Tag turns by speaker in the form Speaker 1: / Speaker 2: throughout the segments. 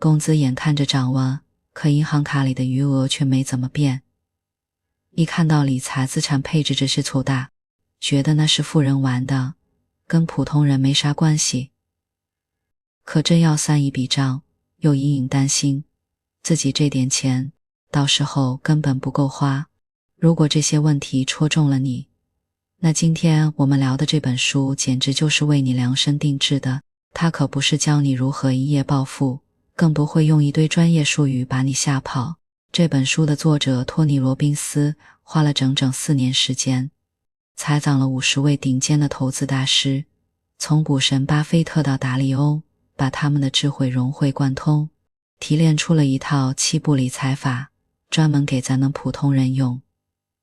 Speaker 1: 工资眼看着涨了，可银行卡里的余额却没怎么变。一看到理财资产配置这些粗大，觉得那是富人玩的，跟普通人没啥关系。可真要算一笔账，又隐隐担心自己这点钱到时候根本不够花。如果这些问题戳中了你，那今天我们聊的这本书简直就是为你量身定制的。它可不是教你如何一夜暴富，更不会用一堆专业术语把你吓跑。这本书的作者托尼·罗宾斯花了整整4年时间，采访了50位顶尖的投资大师，从股神巴菲特到达利欧，把他们的智慧融会贯通，提炼出了一套7步理财法，专门给咱们普通人用。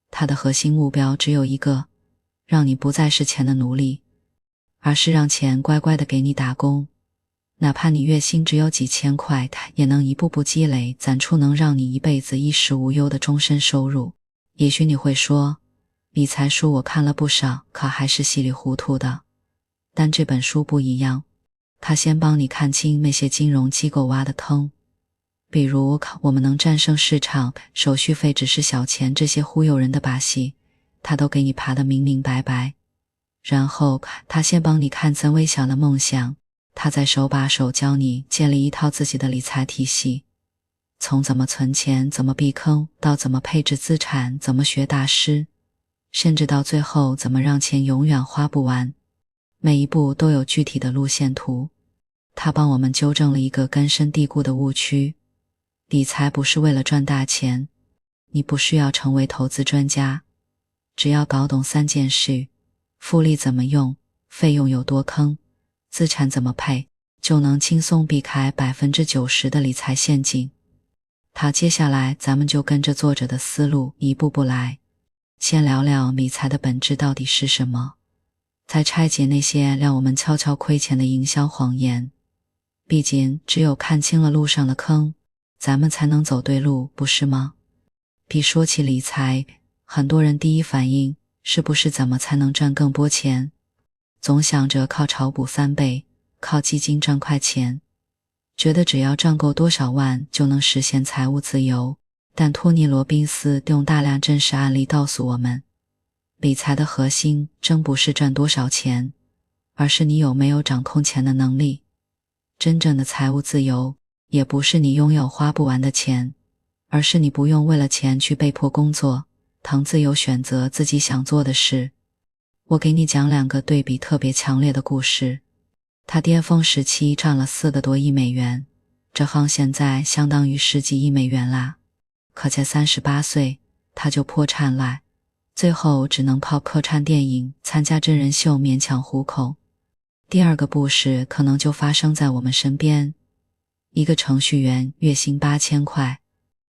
Speaker 1: 它的核心目标只有一个，让你不再是钱的奴隶，而是让钱乖乖地给你打工。哪怕你月薪只有几千块，也能一步步积累，攒出能让你一辈子衣食无忧的终身收入。也许你会说，理财书我看了不少，可还是稀里糊涂的。但这本书不一样，它先帮你看清那些金融机构挖的坑，比如我们能战胜市场，手续费只是小钱，这些忽悠人的把戏，它都给你爬得明明白白。然后他先帮你看曾微小的梦想，他再手把手教你建立一套自己的理财体系，从怎么存钱，怎么避坑，到怎么配置资产，怎么学大师，甚至到最后怎么让钱永远花不完。每一步都有具体的路线图。他帮我们纠正了一个根深蒂固的误区，理财不是为了赚大钱，你不需要成为投资专家，只要搞懂3件事：复利怎么用，费用有多坑，资产怎么配，就能轻松避开 90% 的理财陷阱。好，接下来咱们就跟着作者的思路一步步来，先聊聊理财的本质到底是什么，再拆解那些让我们悄悄亏钱的营销谎言。毕竟只有看清了路上的坑，咱们才能走对路，不是吗？说起理财，很多人第一反应是不是怎么才能赚更多钱，总想着靠炒股3倍，靠基金赚快钱，觉得只要赚够多少万就能实现财务自由。但托尼·罗宾斯用大量真实案例告诉我们，理财的核心真不是赚多少钱，而是你有没有掌控钱的能力。真正的财务自由也不是你拥有花不完的钱，而是你不用为了钱去被迫工作，能自由选择自己想做的事。我给你讲2个对比特别强烈的故事。他巅峰时期赚了4个多亿美元，这行现在相当于10几亿美元啦。可才38岁他就破产了，最后只能靠客串电影、参加真人秀勉强糊口。第2个故事可能就发生在我们身边。一个程序员月薪8000块，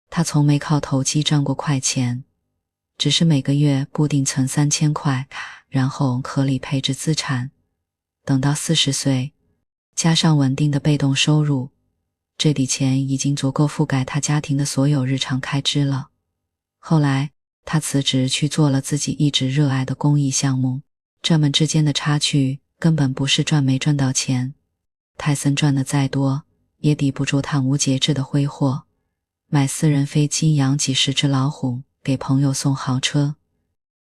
Speaker 1: 他从没靠投机赚过快钱，只是每个月固定存3000块，然后合理配置资产。等到40岁，加上稳定的被动收入，这笔钱已经足够覆盖他家庭的所有日常开支了。后来他辞职去做了自己一直热爱的公益项目，这们之间的差距根本不是赚没赚到钱，泰森赚的再多也抵不住他无节制的挥霍，买私人飞机，养几10只老虎，给朋友送豪车。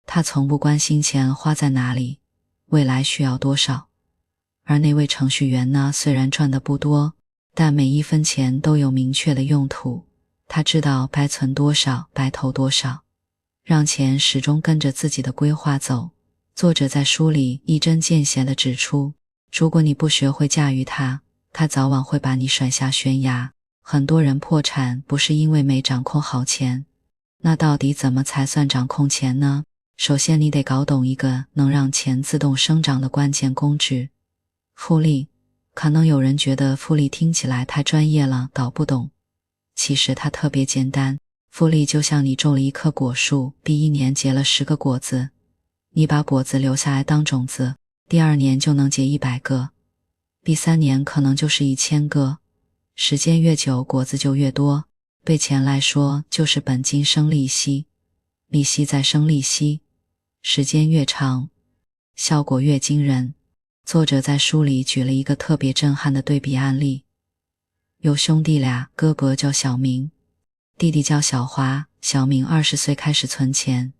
Speaker 1: 他从不关心钱花在哪里，未来需要多少。而那位程序员呢，虽然赚的不多，但每一分钱都有明确的用途，他知道该存多少，该投多少，让钱始终跟着自己的规划走。作者在书里一针见血地指出，如果你不学会驾驭它，它早晚会把你甩下悬崖。很多人破产不是因为没掌控好钱，那到底怎么才算掌控钱呢？首先你得搞懂一个能让钱自动生长的关键工具，复利。可能有人觉得复利听起来太专业了，搞不懂。其实它特别简单，复利就像你种了一棵果树，第1年结了10个果子，你把果子留下来当种子，第2年就能结100个，第3年可能就是1000个。时间越久，果子就越多。对钱来说，就是本金生利息，利息再生利息，时间越长，效果越惊人。作者在书里举了一个特别震撼的对比案例。有兄弟俩，哥哥叫小明，弟弟叫小华。小明20岁开始存钱，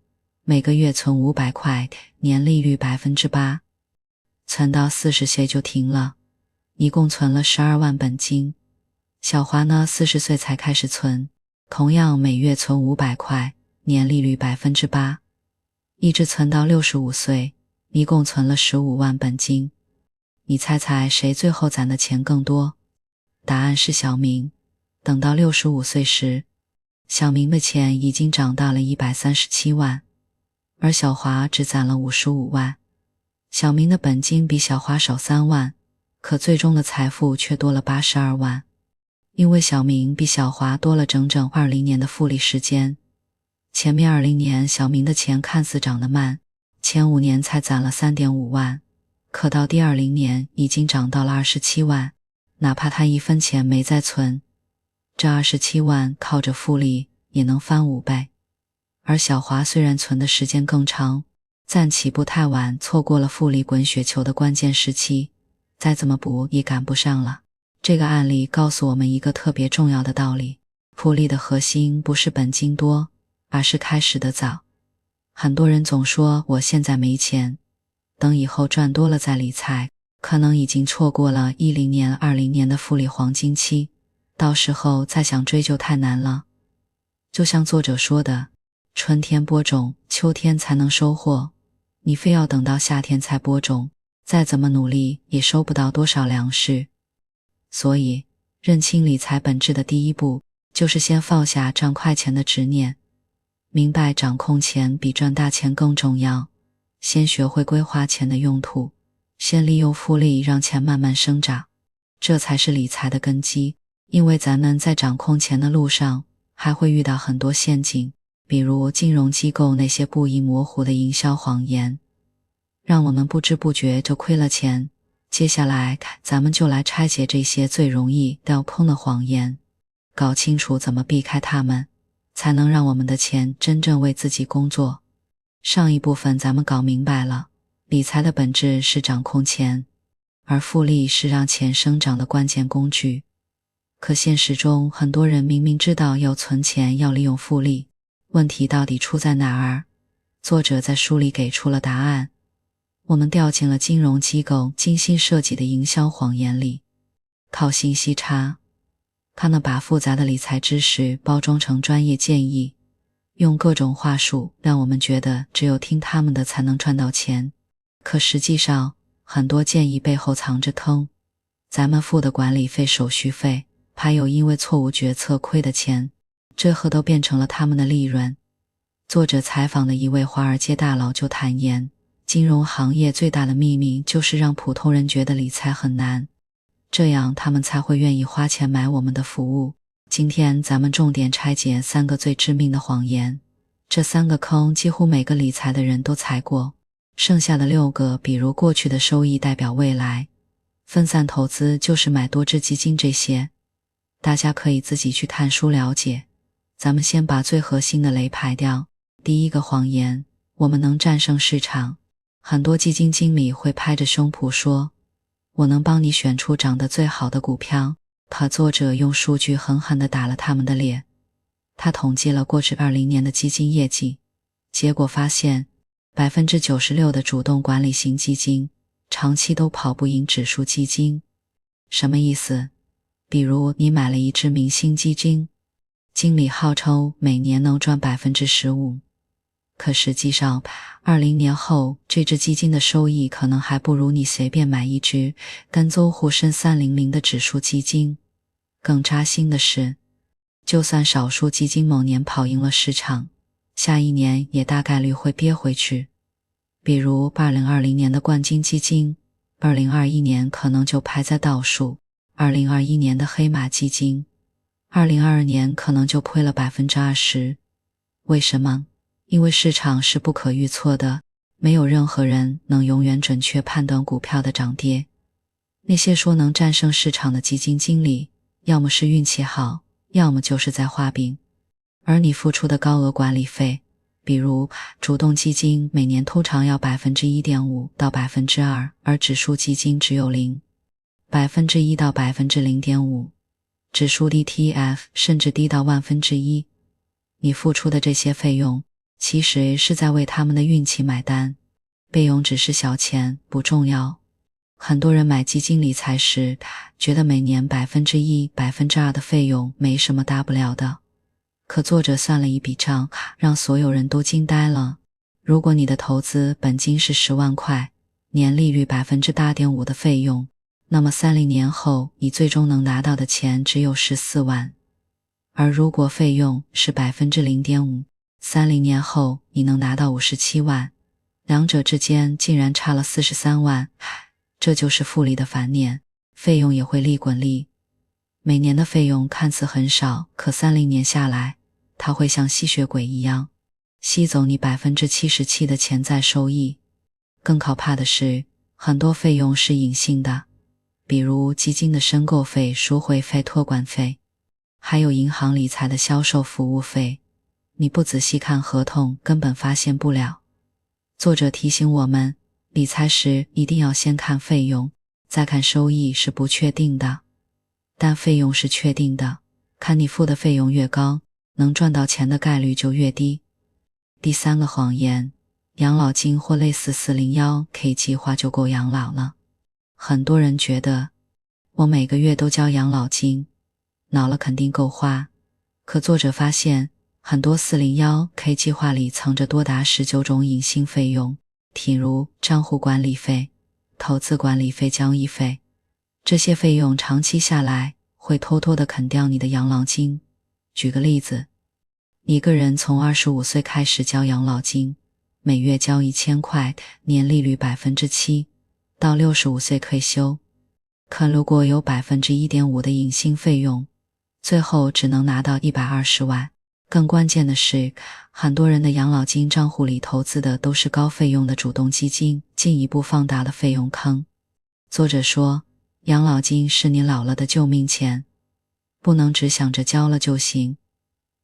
Speaker 1: 每个月存500块，年利率 8%， 存到40岁就停了，一共存了12万本金。小华呢，40岁才开始存，同样每月存500块，年利率 8%， 一直存到65岁，一共存了15万本金。你猜猜谁最后攒的钱更多？答案是小明。等到65岁时，小明的钱已经涨到了137万，而小华只攒了55万。小明的本金比小华少3万，可最终的财富却多了82万。因为小明比小华多了整整20年的复利时间。前面20年小明的钱看似涨得慢，前5年才攒了 3.5 万，可到第20年已经涨到了27万，哪怕他1分钱没再存，这27万靠着复利也能翻5倍。而小华虽然存的时间更长，暂起步太晚，错过了复利滚雪球的关键时期，再怎么补也赶不上了。这个案例告诉我们一个特别重要的道理，复利的核心不是本金多，而是开始的早。很多人总说我现在没钱，等以后赚多了再理财，可能已经错过了10年、20年的复利黄金期，到时候再想追究太难了。就像作者说的，春天播种，秋天才能收获，你非要等到夏天才播种，再怎么努力也收不到多少粮食。所以，认清理财本质的第一步，就是先放下赚快钱的执念，明白掌控钱比赚大钱更重要，先学会规划钱的用途，先利用复利让钱慢慢生长，这才是理财的根基。因为咱们在掌控钱的路上，还会遇到很多陷阱，比如金融机构那些不一模糊的营销谎言，让我们不知不觉就亏了钱。接下来咱们就来拆解这些最容易掉空的谎言，搞清楚怎么避开它们，才能让我们的钱真正为自己工作。上一部分咱们搞明白了，理财的本质是掌控钱，而复利是让钱生长的关键工具。可现实中，很多人明明知道要存钱，要利用复利，问题到底出在哪儿？作者在书里给出了答案。我们掉进了金融机构精心设计的营销谎言里，靠信息差，他们把复杂的理财知识包装成专业建议，用各种话术让我们觉得只有听他们的才能赚到钱。可实际上，很多建议背后藏着坑，咱们付的管理费、手续费，还有因为错误决策亏的钱，这都变成了他们的利润。作者采访的一位华尔街大佬就坦言，金融行业最大的秘密就是让普通人觉得理财很难，这样他们才会愿意花钱买我们的服务。今天咱们重点拆解3个最致命的谎言，这3个坑几乎每个理财的人都踩过，剩下的6个，比如过去的收益代表未来，分散投资就是买多只基金，这些大家可以自己去看书了解。咱们先把最核心的雷排掉。第一个谎言，我们能战胜市场。很多基金经理会拍着胸脯说，我能帮你选出涨得最好的股票，可作者用数据狠狠地打了他们的脸。他统计了过去20年的基金业绩，结果发现 96% 的主动管理型基金长期都跑不赢指数基金。什么意思？比如你买了一只明星基金，经理号称每年能赚 15%，可实际上20年后这只基金的收益可能还不如你随便买一只跟踪沪深300的指数基金。更扎心的是，就算少数基金某年跑赢了市场，下一年也大概率会跌回去。比如2020年的冠军基金，2021年可能就排在倒数，2021年的黑马基金，2022年可能就亏了 20%。 为什么？因为市场是不可预测的，没有任何人能永远准确判断股票的涨跌。那些说能战胜市场的基金经理，要么是运气好，要么就是在画饼。而你付出的高额管理费，比如主动基金每年通常要 1.5% 到 2%， 而指数基金只有1% 到 0.5%。指数 ETF 甚至低到1/1000，你付出的这些费用其实是在为他们的运气买单，备用只是小钱，不重要。很多人买基金理财时，觉得每年 1%、2% 的费用没什么大不了的。可作者算了一笔账，让所有人都惊呆了。如果你的投资本金是10万块，年利率 8.5% 的费用，那么30年后你最终能拿到的钱只有14万。而如果费用是 0.5%， 30年后你能拿到57万，两者之间竟然差了43万。这就是复利的反面，费用也会利滚利。每年的费用看似很少，可30年下来，它会像吸血鬼一样，吸走你 77% 的潜在收益。更可怕的是，很多费用是隐性的，比如基金的申购费、赎回费、托管费，还有银行理财的销售服务费，你不仔细看合同根本发现不了。作者提醒我们，理财时一定要先看费用，再看收益是不确定的，但费用是确定的，看你付的费用越高，能赚到钱的概率就越低。第3个谎言，养老金或类似 401k 计划就够养老了。很多人觉得，我每个月都交养老金，老了肯定够花。可作者发现，很多 401k 计划里藏着多达19种隐性费用，譬如账户管理费、投资管理费、交易费，这些费用长期下来会偷偷地啃掉你的养老金。举个例子，一个人从25岁开始交养老金，每月交1000块，年利率 7%， 到65岁退休。可如果有 1.5% 的隐性费用，最后只能拿到120万。更关键的是，很多人的养老金账户里投资的都是高费用的主动基金，进一步放大了费用坑。作者说，养老金是你老了的救命钱，不能只想着交了就行，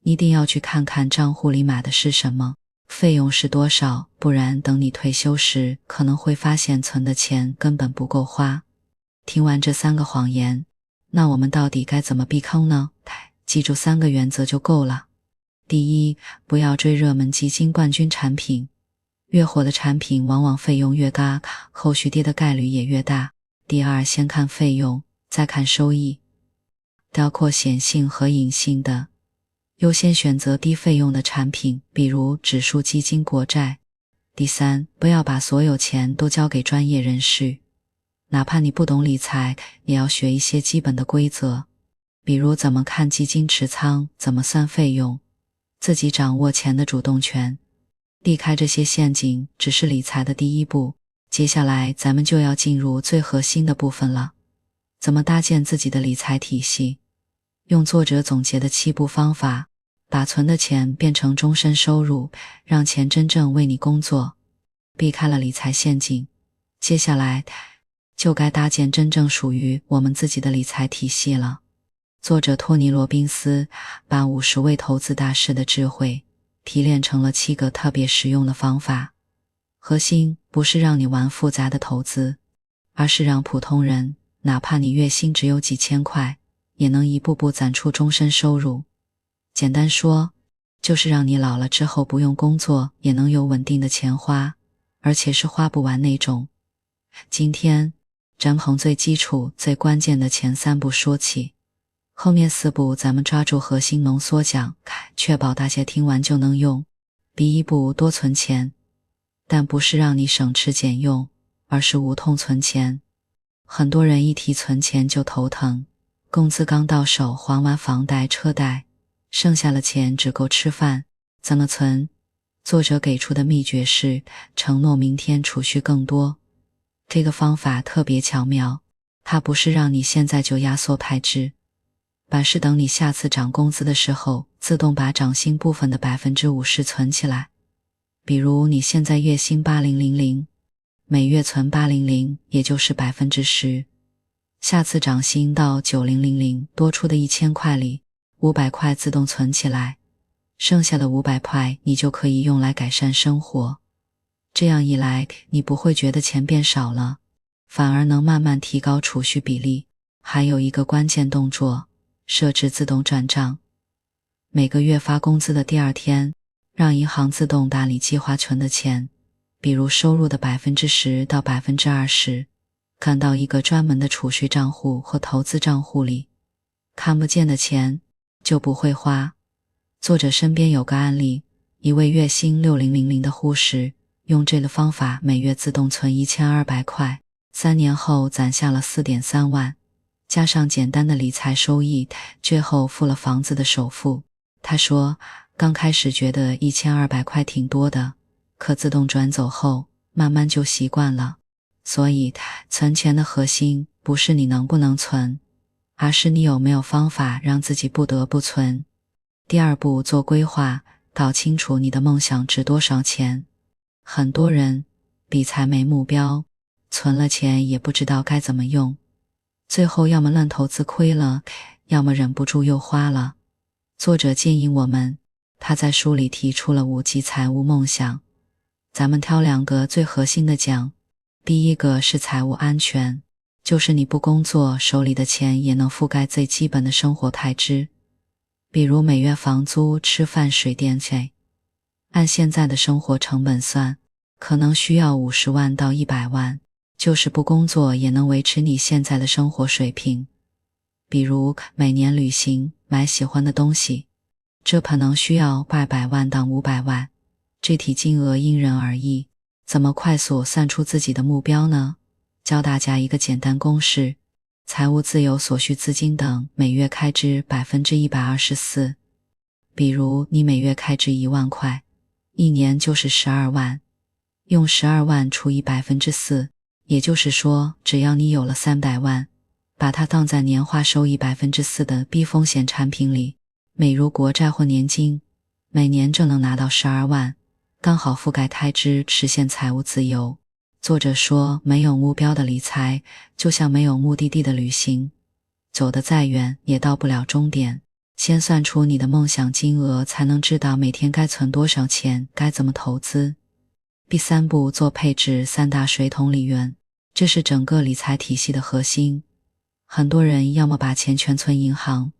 Speaker 1: 一定要去看看账户里买的是什么，费用是多少，不然等你退休时，可能会发现存的钱根本不够花。听完这3个谎言，那我们到底该怎么避坑呢？记住3个原则就够了。第一，不要追热门基金冠军产品，越火的产品往往费用越高，后续跌的概率也越大。第二，先看费用，再看收益，包括显性和隐性的，优先选择低费用的产品，比如指数基金、国债。第三，不要把所有钱都交给专业人士，哪怕你不懂理财，也要学一些基本的规则，比如怎么看基金持仓，怎么算费用，自己掌握钱的主动权。避开这些陷阱只是理财的第一步，接下来咱们就要进入最核心的部分了，怎么搭建自己的理财体系。用作者总结的7步方法，把存的钱变成终身收入，让钱真正为你工作。避开了理财陷阱，接下来就该搭建真正属于我们自己的理财体系了。作者托尼·罗宾斯把50位投资大师的智慧提炼成了7个特别实用的方法。核心不是让你玩复杂的投资，而是让普通人，哪怕你月薪只有几千块，也能一步步攒出终身收入。简单说，就是让你老了之后不用工作也能有稳定的钱花，而且是花不完那种。今天咱从最基础最关键的前3步说起，后面4步咱们抓住核心浓缩讲，确保大家听完就能用。第1步，多存钱，但不是让你省吃俭用，而是无痛存钱。很多人一提存钱就头疼，工资刚到手，还完房贷车贷，剩下的钱只够吃饭，怎么存？作者给出的秘诀是承诺明天储蓄更多。这个方法特别巧妙，它不是让你现在就压缩派置，而是等你下次涨工资的时候，自动把涨薪部分的 50% 存起来。比如你现在月薪8000，每月存800，也就是 10%。下次涨薪到9000，多出的1000块里，500块自动存起来，剩下的500块你就可以用来改善生活。这样一来，你不会觉得钱变少了，反而能慢慢提高储蓄比例。还有一个关键动作，设置自动转账。每个月发工资的第二天，让银行自动打理计划存的钱，比如收入的 10% 到 20%， 赶到一个专门的储蓄账户或投资账户里，看不见的钱就不会花。作者身边有个案例，一位月薪6000的护士，用这个方法每月自动存1200块，3年后攒下了 4.3 万，加上简单的理财收益，最后付了房子的首付。他说，刚开始觉得1200块挺多的，可自动转走后，慢慢就习惯了。所以，存钱的核心不是你能不能存，而是你有没有方法让自己不得不存。第二步，做规划，搞清楚你的梦想值多少钱。很多人理财没目标，存了钱也不知道该怎么用，最后要么乱投资亏了，要么忍不住又花了。作者建议我们，他在书里提出了5级财务梦想，咱们挑2个最核心的讲。第一个是财务安全，就是你不工作，手里的钱也能覆盖最基本的生活开支，比如每月房租、吃饭、水电费。按现在的生活成本算，可能需要50万到100万，就是不工作也能维持你现在的生活水平。比如每年旅行，买喜欢的东西，这可能需要200万到500万，具体金额因人而异。怎么快速算出自己的目标呢？教大家一个简单公式，财务自由所需资金等每月开支 124%。 比如你每月开支1万块，一年就是12万，用12万除以 4%， 也就是说，只要你有了300万，把它放在年化收益 4% 的低风险产品里，美如国债或年金，每年就能拿到12万，刚好覆盖开支，实现财务自由。作者说，没有目标的理财就像没有目的地的旅行，走得再远也到不了终点。先算出你的梦想金额，才能知道每天该存多少钱，该怎么投资。第三步，做配置3大水桶理论，这是整个理财体系的核心。很多人要么把钱全存银行，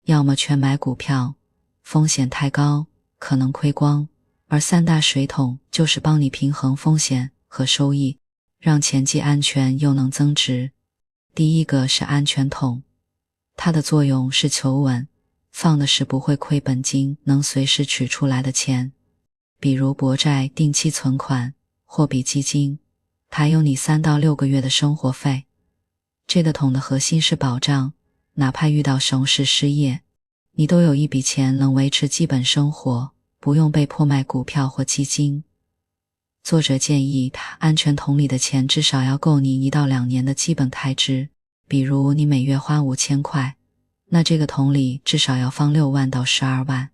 Speaker 1: 要么全买股票，风险太高，可能亏光。而3大水桶就是帮你平衡风险和收益，让钱既安全又能增值。第一个是安全桶，它的作用是求稳，放的是不会亏本金，能随时取出来的钱，比如国债、定期存款、货币基金，还有你3到6个月的生活费。这个桶的核心是保障，哪怕遇到熊市失业，你都有一笔钱能维持基本生活，不用被迫卖股票或基金。作者建议，安全桶里的钱至少要够你1到2年的基本开支，比如你每月花5000块，那这个桶里至少要放6万到12万。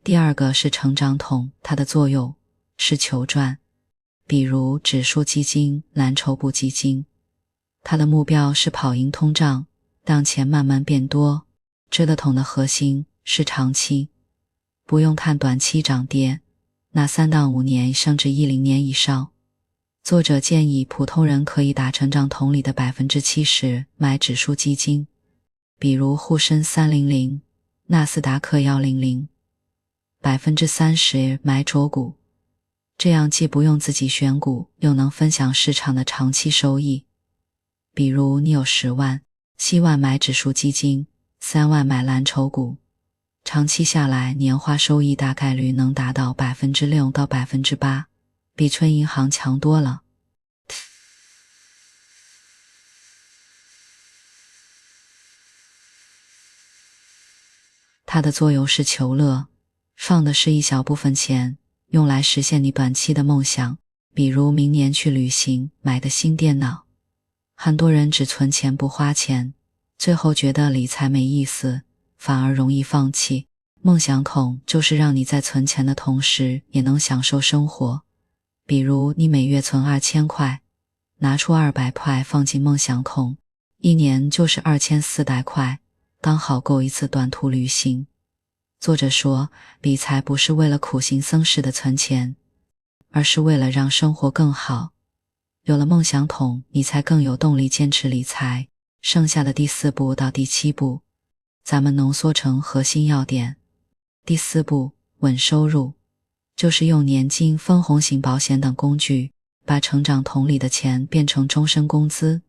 Speaker 1: 第二个是成长桶，它的作用是求赚，比如指数基金、蓝筹部基金，它的目标是跑赢通胀，让钱慢慢变多。这个桶的核心是长期，不用看短期涨跌，那3到5年甚至10年以上。作者建议普通人可以打成长桶里的 70% 买指数基金，比如沪深300、纳斯达克100， 30% 买周股，这样既不用自己选股，又能分享市场的长期收益。比如你有10万，7万买指数基金，3万买蓝筹股，长期下来年化收益大概率能达到 6% 到 8%， 比存银行强多了。它的作用是求乐，放的是一小部分钱，用来实现你短期的梦想，比如明年去旅行，买个新电脑。很多人只存钱不花钱，最后觉得理财没意思，反而容易放弃。梦想桶就是让你在存钱的同时也能享受生活，比如你每月存2000块，拿出200块放进梦想桶，一年就是2400块，刚好够一次短途旅行。作者说，理财不是为了苦行僧式的存钱，而是为了让生活更好。有了梦想桶，你才更有动力坚持理财。剩下的第4步到第7步，咱们浓缩成核心要点。第4步，稳收入，就是用年金、分红型保险等工具，把成长桶里的钱变成终身工资。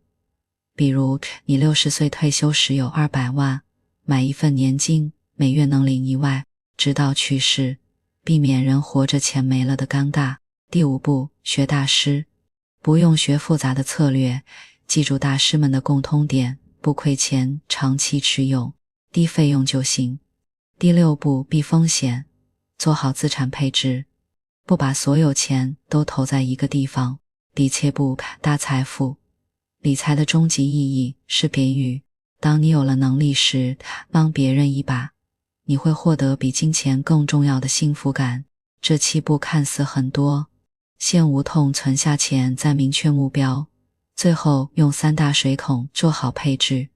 Speaker 1: 比如你60岁退休时有200万，买一份年金，每月能领1万，直到去世，避免人活着钱没了的尴尬。第5步，学大师，不用学复杂的策略，记住大师们的共通点，不亏钱，长期持有，低费用就行。第6步，避风险，做好资产配置，不把所有钱都投在一个地方。第7步，大财富，理财的终极意义是给予，当你有了能力时，帮别人一把，你会获得比金钱更重要的幸福感。这7步看似很多，先无痛存下钱，再明确目标，最后用3大水桶做好配置。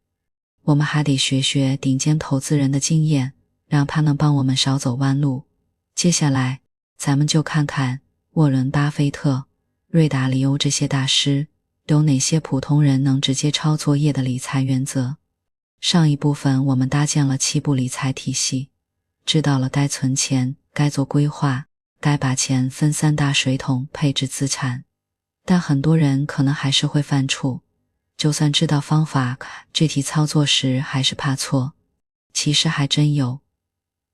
Speaker 1: 我们还得学学顶尖投资人的经验，让他能帮我们少走弯路。接下来咱们就看看沃伦·巴菲特、瑞达利欧这些大师有哪些普通人能直接操作业的理财原则。上一部分我们搭建了7步理财体系，知道了该存钱，该做规划，该把钱分3大水桶配置资产。但很多人可能还是会犯怵，就算知道方法，具体操作时还是怕错。其实还真有。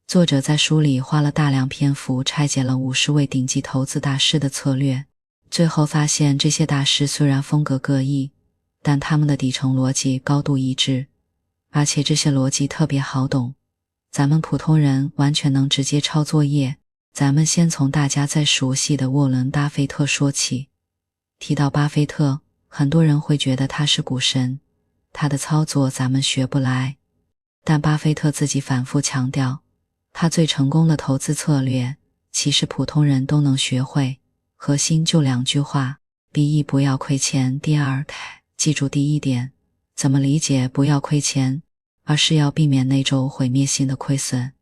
Speaker 1: 作者在书里花了大量篇幅拆解了50位顶级投资大师的策略，最后发现这些大师虽然风格各异，但他们的底层逻辑高度一致，而且这些逻辑特别好懂，咱们普通人完全能直接抄作业。咱们先从大家最熟悉的沃伦·巴菲特说起。提到巴菲特，很多人会觉得他是股神，他的操作咱们学不来。但巴菲特自己反复强调，他最成功的投资策略，其实普通人都能学会，核心就2句话：第一，不要亏钱；第二，记住第1点，怎么理解不要亏钱，而是要避免那种毁灭性的亏损。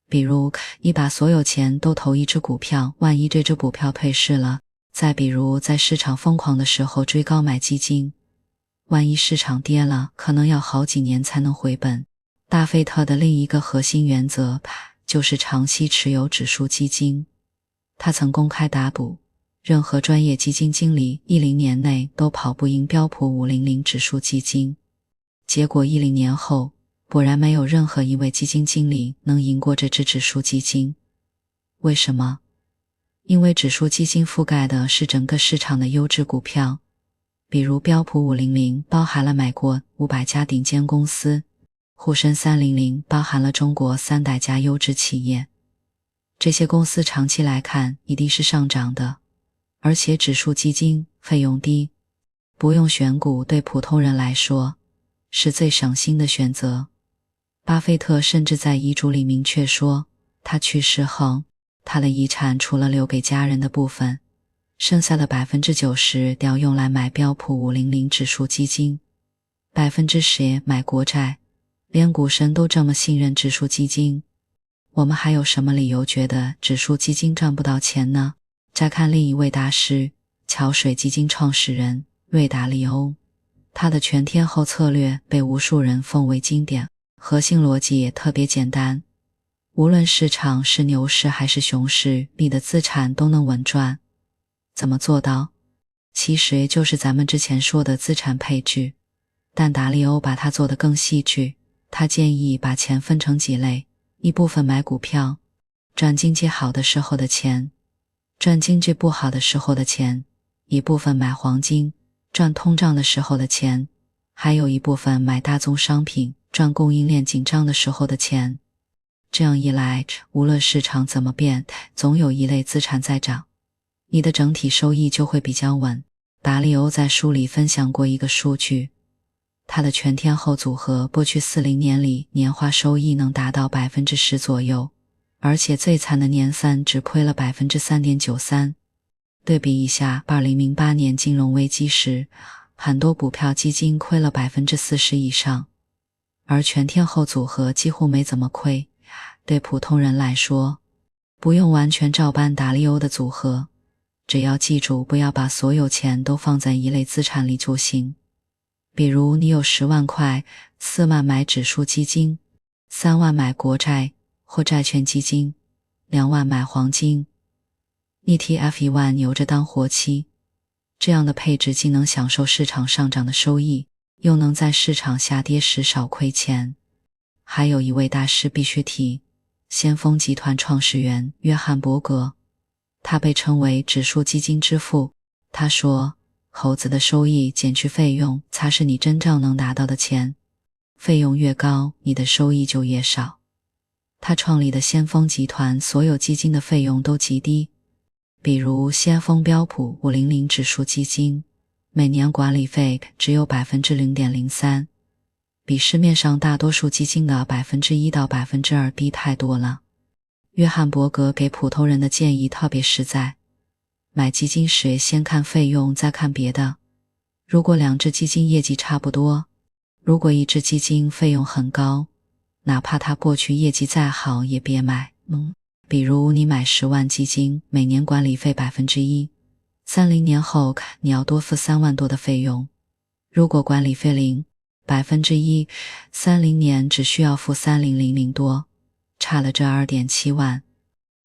Speaker 1: 比如，你把所有钱都投一只股票，万一这只股票退市了；再比如，在市场疯狂的时候追高买基金，万一市场跌了，可能要好几年才能回本。巴菲特的另一个核心原则就是长期持有指数基金。他曾公开打赌，任何专业基金经理10年内都跑不赢标普500指数基金。结果10年后，果然没有任何一位基金经理能赢过这只指数基金。为什么？因为指数基金覆盖的是整个市场的优质股票，比如标普500包含了美国500家顶尖公司，沪深300包含了中国300家优质企业。这些公司长期来看一定是上涨的，而且指数基金费用低，不用选股对普通人来说是最省心的选择。巴菲特甚至在遗嘱里明确说，他去世后，他的遗产除了留给家人的部分，剩下的 90% 要用来买标普500指数基金， 10% 买国债。连股神都这么信任指数基金，我们还有什么理由觉得指数基金赚不到钱呢？再看另一位大师，桥水基金创始人瑞达利欧，他的全天候策略被无数人奉为经典，核心逻辑也特别简单，无论市场是牛市还是熊市，你的资产都能稳赚。怎么做到？其实也就是咱们之前说的资产配置，但达利欧把它做得更细致。他建议把钱分成几类，一部分买股票，赚经济好的时候的钱，赚经济不好的时候的钱；一部分买黄金，赚通胀的时候的钱；还有一部分买大宗商品，赚供应链紧张的时候的钱。这样一来，无论市场怎么变，总有一类资产在涨，你的整体收益就会比较稳。达利欧在书里分享过一个数据，他的全天候组合过去40年里年化收益能达到 10% 左右，而且最惨的年份只亏了 3.93%。 对比一下2008年金融危机时，很多股票基金亏了 40% 以上，而全天候组合几乎没怎么亏。对普通人来说，不用完全照搬达利欧的组合，只要记住不要把所有钱都放在一类资产里就行。比如你有10万块，4万买指数基金， 3万买国债或债券基金，2万买黄金， ETF 1万留着当活期。这样的配置既能享受市场上涨的收益，又能在市场下跌时少亏钱。还有一位大师必须提，先锋集团创始人约翰伯格，他被称为指数基金之父。他说，猴子的收益减去费用才是你真正能拿到的钱，费用越高，你的收益就越少。他创立的先锋集团所有基金的费用都极低，比如先锋标普500指数基金，每年管理费只有 0.03%， 比市面上大多数基金的 1% 到 2% 低太多了。约翰伯格给普通人的建议特别实在，买基金时先看费用再看别的。如果2只基金业绩差不多，如果一只基金费用很高，哪怕它过去业绩再好也别买。比如你买10万基金，每年管理费 1%，30年后你要多付3万多的费用。如果管理费0%，30年只需要付3000多，差了这 2.7万，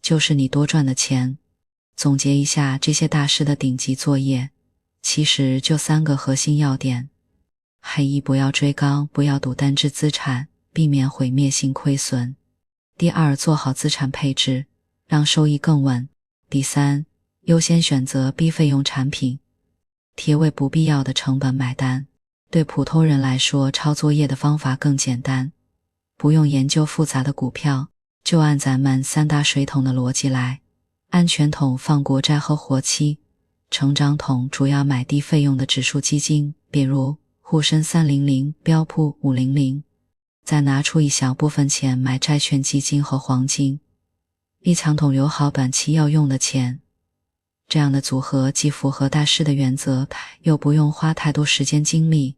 Speaker 1: 就是你多赚的钱。总结一下这些大师的顶级作业，其实就3个核心要点。一，不要追高，不要赌单只资产，避免毁灭性亏损。第二，做好资产配置，让收益更稳。第三，优先选择低费用产品，别为不必要的成本买单。对普通人来说，抄作业的方法更简单，不用研究复杂的股票，就按咱们3大水桶的逻辑来。安全桶放国债和活期，成长桶主要买低费用的指数基金，比如沪深300、标普500，再拿出一小部分钱买债券基金和黄金。一强桶留好短期要用的钱。这样的组合既符合大师的原则，又不用花太多时间精力，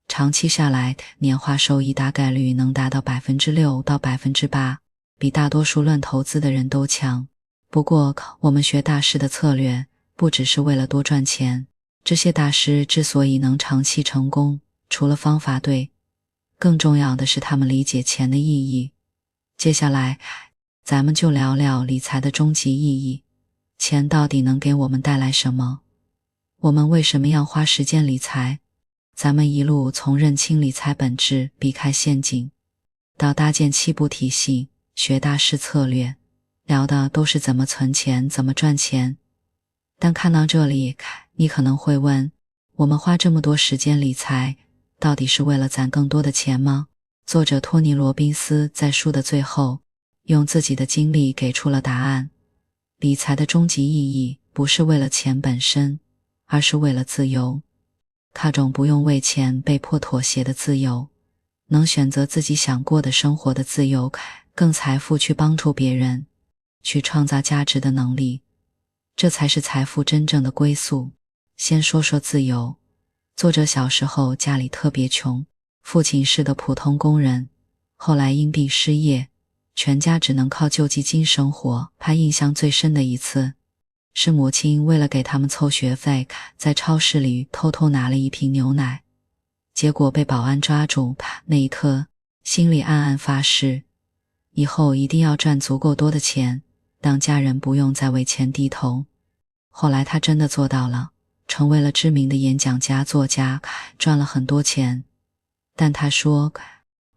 Speaker 1: 长期下来年化收益大概率能达到 6% 到 8%， 比大多数乱投资的人都强。不过我们学大师的策略不只是为了多赚钱，这些大师之所以能长期成功，除了方法对，更重要的是他们理解钱的意义。接下来咱们就聊聊理财的终极意义，钱到底能给我们带来什么？我们为什么要花时间理财？咱们一路从认清理财本质，避开陷阱，到搭建7步体系，学大师策略，聊的都是怎么存钱，怎么赚钱。但看到这里，你可能会问，我们花这么多时间理财，到底是为了攒更多的钱吗？作者托尼·罗宾斯在书的最后，用自己的经历给出了答案。理财的终极意义不是为了钱本身，而是为了自由。那种不用为钱被迫妥协的自由，能选择自己想过的生活的自由，更财富去帮助别人，去创造价值的能力，这才是财富真正的归宿。先说说自由。作者小时候家里特别穷，父亲是个普通工人，后来因病失业，全家只能靠救济金生活。他印象最深的一次，是母亲为了给他们凑学费，在超市里偷偷拿了一瓶牛奶，结果被保安抓住。那一刻，心里暗暗发誓，以后一定要赚足够多的钱，让家人不用再为钱低头。后来他真的做到了，成为了知名的演讲家、作家，赚了很多钱。但他说，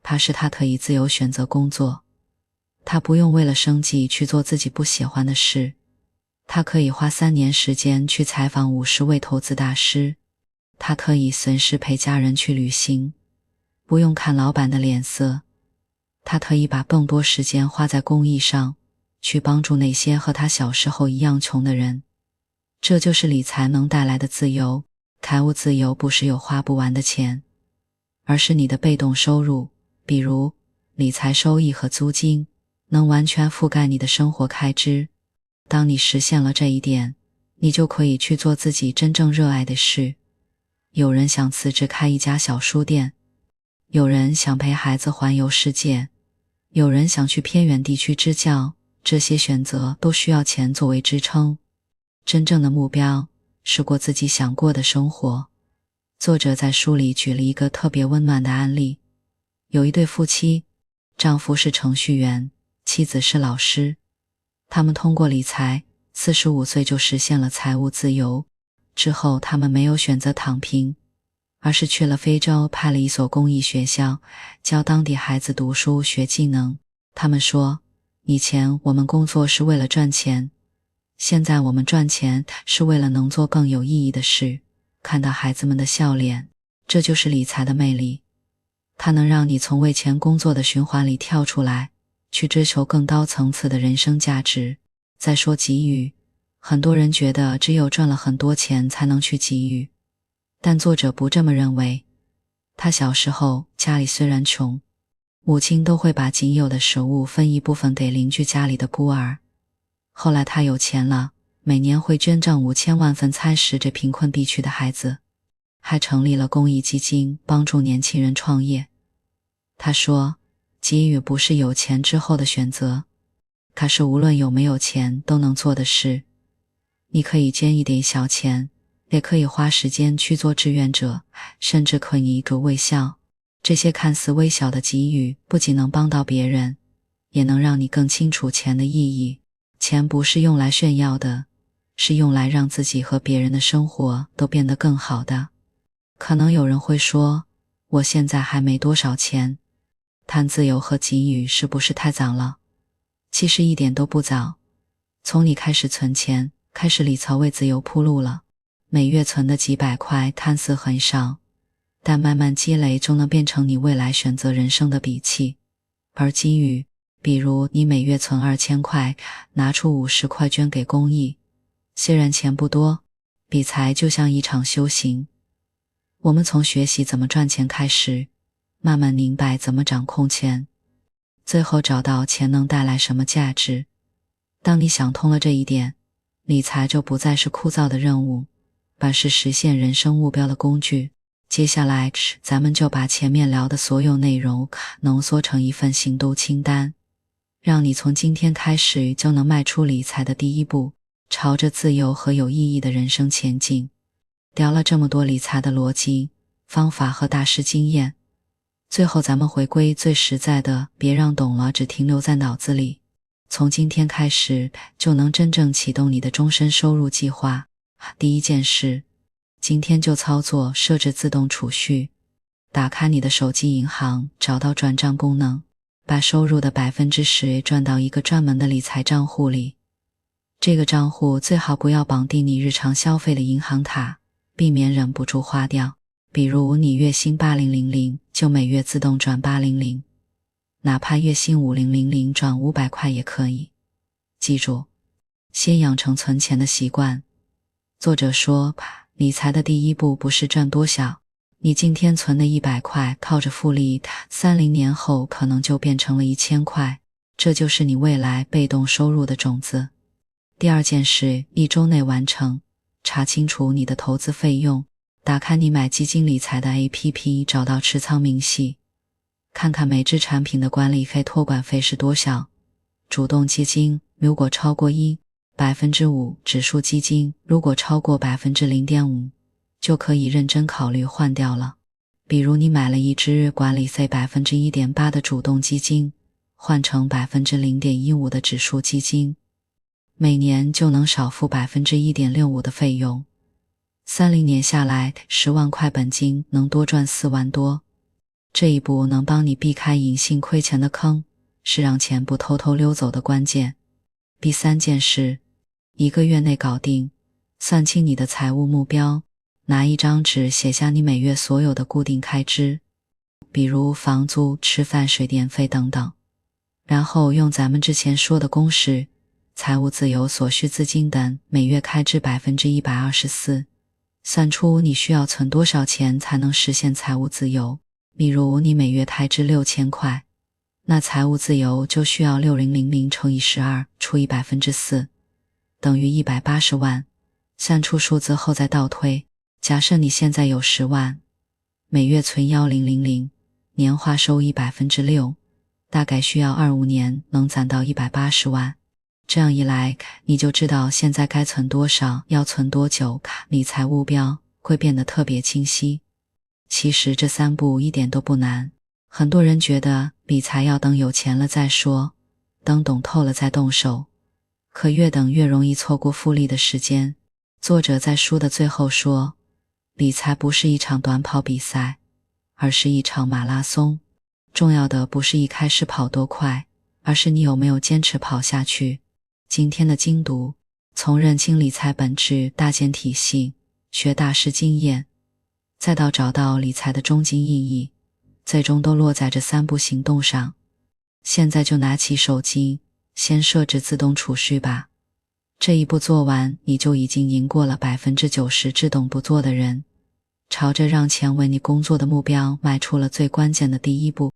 Speaker 1: 怕是他可以自由选择工作，他不用为了生计去做自己不喜欢的事，他可以花3年时间去采访50位投资大师，他可以随时陪家人去旅行，不用看老板的脸色，他可以把更多时间花在公益上，去帮助那些和他小时候一样穷的人。这就是理财能带来的自由。财务自由不是有花不完的钱，而是你的被动收入，比如理财收益和租金，能完全覆盖你的生活开支。当你实现了这一点，你就可以去做自己真正热爱的事。有人想辞职开一家小书店，有人想陪孩子环游世界，有人想去偏远地区支教，这些选择都需要钱作为支撑。真正的目标是过自己想过的生活。作者在书里举了一个特别温暖的案例，有一对夫妻，丈夫是程序员，妻子是老师。他们通过理财，45岁就实现了财务自由。之后他们没有选择躺平，而是去了非洲，派了一所公益学校，教当地孩子读书学技能。他们说，以前我们工作是为了赚钱，现在我们赚钱是为了能做更有意义的事。看到孩子们的笑脸，这就是理财的魅力。它能让你从为钱工作的循环里跳出来，去追求更高层次的人生价值。再说给予，很多人觉得只有赚了很多钱才能去给予，但作者不这么认为。他小时候家里虽然穷，母亲都会把仅有的食物分一部分给邻居家里的孤儿。后来他有钱了，每年会捐赠5000万份餐食给贫困地区的孩子，还成立了公益基金，帮助年轻人创业。他说，给予不是有钱之后的选择，它是无论有没有钱都能做的事。你可以捐一点小钱，也可以花时间去做志愿者，甚至可以一个微笑。这些看似微小的给予，不仅能帮到别人，也能让你更清楚钱的意义。钱不是用来炫耀的，是用来让自己和别人的生活都变得更好的。可能有人会说，我现在还没多少钱，谈自由和给予是不是太早了？其实一点都不早。从你开始存钱，开始理财，为自由铺路了。每月存的几百块看似很少，但慢慢积累就能变成你未来选择人生的底气。而给予，比如你每月存2000块，拿出50块捐给公益，虽然钱不多，理财就像一场修行。我们从学习怎么赚钱开始，慢慢明白怎么掌控钱，最后找到钱能带来什么价值。当你想通了这一点，理财就不再是枯燥的任务，而是实现人生目标的工具。接下来咱们就把前面聊的所有内容浓缩成一份行动清单，让你从今天开始就能迈出理财的第一步，朝着自由和有意义的人生前进。聊了这么多理财的逻辑、方法和大师经验，最后咱们回归最实在的，别让懂了只停留在脑子里。从今天开始就能真正启动你的终身收入计划。第一件事，今天就操作设置自动储蓄。打开你的手机银行，找到转账功能，把收入的 10% 转到一个专门的理财账户里。这个账户最好不要绑定你日常消费的银行卡，避免忍不住花掉。比如你月薪8000，就每月自动转800，哪怕月薪5000转500块也可以。记住，先养成存钱的习惯。作者说，理财的第一步不是赚多少，你今天存的100块靠着复利，30年后可能就变成了1000块，这就是你未来被动收入的种子。第二件事，1周内完成，查清楚你的投资费用，打开你买基金理财的 APP， 找到持仓明细，看看每只产品的管理费托管费是多少。主动基金如果超过1%，5%，指数基金如果超过 0.5%， 就可以认真考虑换掉了。比如你买了一只管理费 1.8% 的主动基金，换成 0.15% 的指数基金，每年就能少付 1.65% 的费用。30年下来10万块本金能多赚4万多。这一步能帮你避开隐性亏钱的坑，是让钱不偷偷溜走的关键。第三件事，1个月内搞定，算清你的财务目标，拿一张纸写下你每月所有的固定开支，比如房租、吃饭、水电费等等。然后用咱们之前说的公式，财务自由所需资金等每月开支 124%， 算出你需要存多少钱才能实现财务自由。比如你每月开支6000块，那财务自由就需要6000乘以12除以 4%， 等于180万。算出数字后再倒推，假设你现在有10万，每月存1000，年化收益 6%， 大概需要25年能攒到180万。这样一来，你就知道现在该存多少，要存多久，理财目标会变得特别清晰。其实这3步一点都不难，很多人觉得理财要等有钱了再说，等懂透了再动手，可越等越容易错过复利的时间。作者在书的最后说，理财不是一场短跑比赛，而是一场马拉松。重要的不是一开始跑多快，而是你有没有坚持跑下去。今天的精读，从认清理财本质、搭建体系、学大师经验，再到找到理财的终极意义，最终都落在这3步行动上。现在就拿起手机，先设置自动储蓄吧。这一步做完，你就已经赢过了 90% 只懂不做的人，朝着让钱为你工作的目标迈出了最关键的第一步。